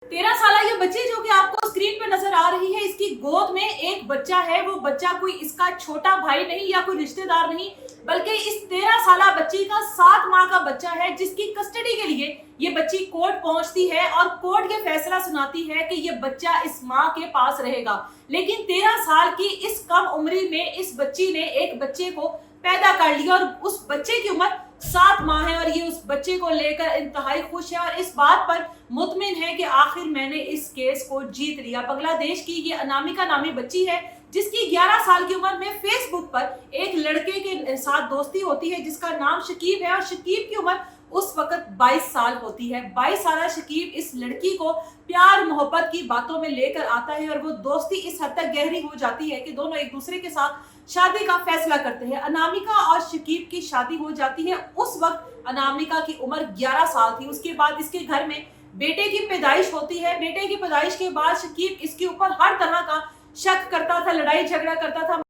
13 साल ये बच्ची जो कि आपको स्क्रीन पे नजर आ रही है, इसकी गोद में एक बच्चा है। वो बच्चा कोई इसका छोटा भाई नहीं या कोई रिश्तेदार नहीं, बल्कि इस 13 साल बच्ची का 7 माह का बच्चा है, जिसकी कस्टडी के लिए ये बच्ची कोर्ट पहुंचती है और कोर्ट ये फैसला सुनाती है कि ये बच्चा इस माँ के पास रहेगा। लेकिन 13 साल की इस कम उम्री में इस बच्ची ने एक बच्चे को पैदा कर लिया और उस बच्चे की उम्र 7 माह है और ये उस बच्चे को लेकर इंतहाई खुश है और इस बात पर मुतमिन है कि आखिर मैंने इस केस को जीत लिया। बांग्लादेश की ये अनामिका नामी बच्ची है, जिसकी 11 साल की उम्र में फेसबुक पर एक लड़के के साथ दोस्ती होती है जिसका नाम शकीब है और शकीब की उम्र उस वक्त 22 साल होती है। 22 साल शकीब इस लड़की को प्यार मोहब्बत की बातों में लेकर आता है और वो दोस्ती इस हद तक गहरी हो जाती है कि दोनों एक दूसरे के साथ शादी का फैसला करते हैं। अनामिका और शकीब की शादी हो जाती है। उस वक्त अनामिका की उम्र 11 साल थी। उसके बाद इसके घर में बेटे की पैदाइश होती है। बेटे की पैदाइश के बाद शकीब इसके ऊपर हर तरह का शक करता था, लड़ाई झगड़ा करता था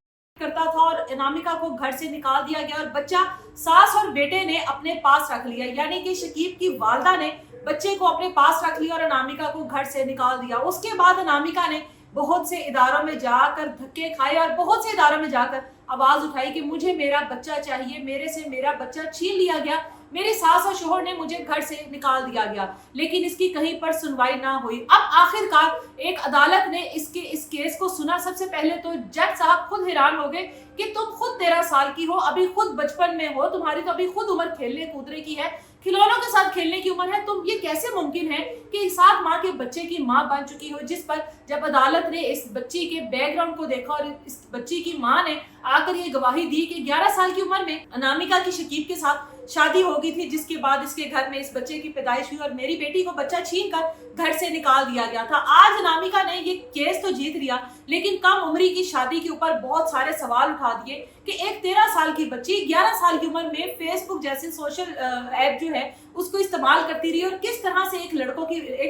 और अनामिका को घर से निकाल दिया गया और बच्चा सास और बेटे ने अपने पास रख लिया। यानी कि शकीब की वालदा ने बच्चे को अपने पास रख लिया और अनामिका को घर से निकाल दिया। उसके बाद अनामिका ने बहुत से इदारों में जाकर धक्के खाए और बहुत से इदारों में जाकर आवाज उठाई कि मुझे मेरा बच्चा चाहिए, मेरे से मेरा बच्चा छीन लिया गया, मेरी सास और शोहर ने मुझे घर से निकाल दिया गया। लेकिन इसकी कहीं पर सुनवाई ना हुई। अब आखिरकार एक अदालत ने इस केस को सुना। सबसे पहले तो जज साहब खुद हैरान हो गए कि तुम खुद 13 साल की हो, अभी खुद बचपन में हो, तुम्हारी तो अभी खुद उम्र खेलने कूदने की है, खिलौनों के साथ खेलने की उम्र है, तुम ये कैसे मुमकिन है कि 7 माह के बच्चे की मां बन चुकी हो। जिस पर जब अदालत ने इस बच्ची के बैकग्राउंड को देखा और इस बच्ची की मां ने आकर ये गवाही दी कि 11 साल की उम्र में अनामिका की शकीब के साथ शादी हो गई थी, जिसके बाद इसके घर में इस बच्चे की पैदाइश हुई और मेरी बेटी को बच्चा छीन कर घर से निकाल दिया गया था। आज अनामिका ने ये केस तो जीत लिया, लेकिन कम उम्री की शादी के ऊपर बहुत सारे सवाल उठा दिए कि एक 13 साल की बच्ची 11 साल की उम्र में फेसबुक जैसे सोशल ऐप जो है उसको इस्तेमाल करती रही और किस तरह से एक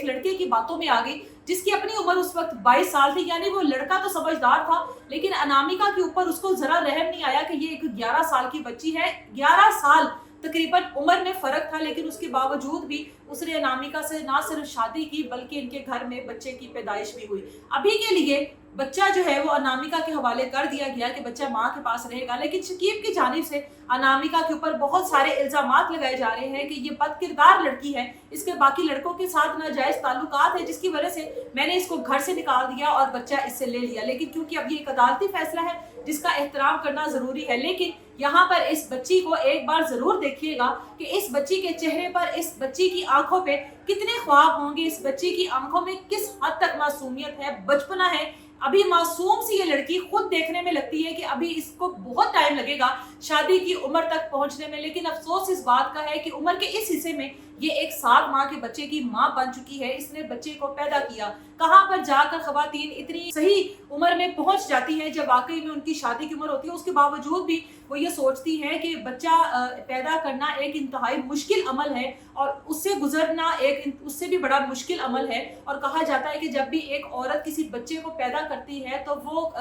लड़के की बातों में आ गई जिसकी अपनी उम्र उस वक्त 22 साल थी। यानी वो लड़का तो समझदार था, लेकिन अनामिका के ऊपर उसको जरा रहम नहीं आया कि ये एक 11 साल की बच्ची है। 11 साल तकरीबन उम्र में फर्क था, लेकिन उसके बावजूद भी उसने अनामिका से ना सिर्फ शादी की बल्कि इनके घर में बच्चे की पैदाइश भी हुई। अभी के लिए बच्चा जो है वो अनामिका के हवाले कर दिया गया कि बच्चा माँ के पास रहेगा, लेकिन शकीब की जानिब से अनामिका के ऊपर बहुत सारे इल्जामात लगाए जा रहे हैं कि ये बदकिरदार लड़की है, इसके बाकी लड़कों के साथ नाजायज ताल्लुकात है, जिसकी वजह से मैंने इसको घर से निकाल दिया और बच्चा इससे ले लिया। लेकिन क्योंकि अब ये एक अदालती फैसला है जिसका एहतराम करना जरूरी है, लेकिन यहाँ पर इस बच्ची को एक बार जरूर देखिएगा कि इस बच्ची के चेहरे पर, इस बच्ची की आंखों पे कितने ख्वाब होंगे, इस बच्ची की आंखों में किस हद तक मासूमियत है, बचपना है। अभी मासूम सी ये लड़की खुद देखने में लगती है कि अभी इसको बहुत टाइम लगेगा शादी की उम्र तक पहुंचने में, लेकिन अफसोस इस बात का है कि उम्र के इस हिस्से में ये एक 7 माह के बच्चे की मां बन चुकी है। इसने बच्चे को पैदा किया। कहां पर जाकर खवातीन इतनी सही उम्र में पहुंच जाती हैं जब वाकई में उनकी शादी की उम्र होती है, उसके बावजूद भी वो ये सोचती है कि बच्चा पैदा करना एक इंतहाई मुश्किल अमल है और उससे गुजरना एक उससे भी बड़ा मुश्किल अमल है। और कहा जाता है कि जब भी एक औरत किसी बच्चे को पैदा करती है तो वो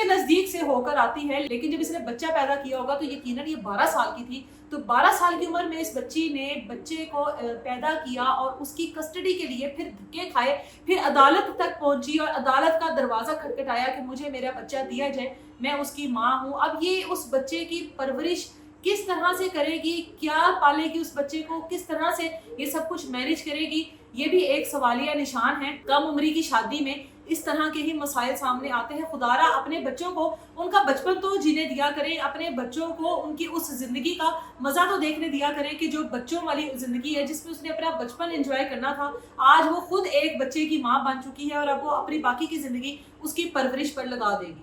नजदीक से होकर आती है, लेकिन जब इसने बच्चा पैदा किया होगा तो यकीनन ये 12 साल की थी। तो 12 साल की उम्र में इस बच्ची ने बच्चे को पैदा किया और उसकी कस्टडी के लिए फिर धक्के खाए, फिर अदालत तक पहुंची और अदालत का दरवाजा खटखटाया कि मुझे मेरा बच्चा दिया जाए, मैं उसकी माँ हूँ। अब ये उस बच्चे की परवरिश किस तरह से करेगी, क्या पालेगी उस बच्चे को, किस तरह से ये सब कुछ मैनेज करेगी, ये भी एक सवालिया निशान है। कम उम्री की शादी में इस तरह के ही मसाइल सामने आते हैं। खुदारा अपने बच्चों को उनका बचपन तो जीने दिया करें, अपने बच्चों को उनकी उस जिंदगी का मजा तो देखने दिया करें कि जो बच्चों वाली जिंदगी है जिसमें उसने अपना बचपन एंजॉय करना था। आज वो खुद एक बच्चे की माँ बन चुकी है और अब वो अपनी बाकी की जिंदगी उसकी परवरिश पर लगा देगी।